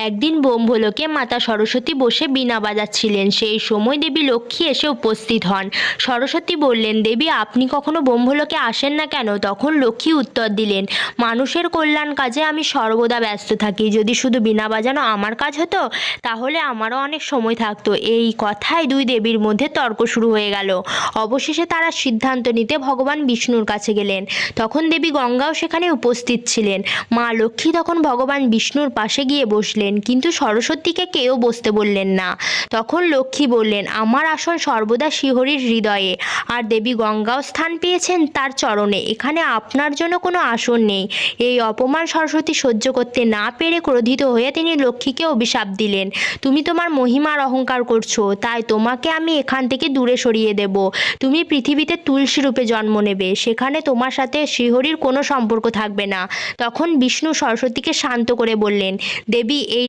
একদিন ব্রহ্মলোকে মাতা সরস্বতী বসে বীণা বাজাচ্ছিলেন। সেই সময় দেবী লক্ষ্মী এসে উপস্থিত হন। সরস্বতী বললেন, দেবী আপনি কখনো ব্রহ্মলোকে আসেন না কেন? তখন লক্ষ্মী উত্তর দিলেন, মানুষের কল্যাণ কাজে আমি সর্বদা ব্যস্ত থাকি। যদি শুধু বীণা বাজানো আমার কাজ হতো তাহলে আমারও অনেক সময় থাকতো। এই কথায় দুই দেবীর মধ্যে তর্ক শুরু হয়ে গেল। অবশেষে তারা সিদ্ধান্ত নিতে ভগবান বিষ্ণুর কাছে গেলেন। তখন দেবী গঙ্গাও সেখানে উপস্থিত ছিলেন। মা লক্ষ্মী তখন ভগবান বিষ্ণুর পাশে গিয়ে বসলেন, কিন্তু সরস্বতীকে কেউ বসতে বললেন না। তখন লক্ষ্মী বললেন, আমার আসন সর্বদা শ্রীহরির হৃদয়ে, আর দেবী গঙ্গাও স্থান পেয়েছেন তার চরণে। এখানে আপনার জন্য কোনো আসন নেই। এই অপমান সরস্বতী সহ্য করতে না পেরে ক্রোধিত হয়ে তিনি লক্ষ্মীকে অভিশাপ দিলেন, তুমি তোমার মহিমার অহংকার করছো, তাই তোমাকে আমি এখান থেকে দূরে সরিয়ে দেব। তুমি পৃথিবীতে তুলসী রূপে জন্ম নেবে, সেখানে তোমার সাথে শ্রীহরির কোনো সম্পর্ক থাকবে না। তখন বিষ্ণু সরস্বতীকে শান্ত করে বললেন, দেবী এই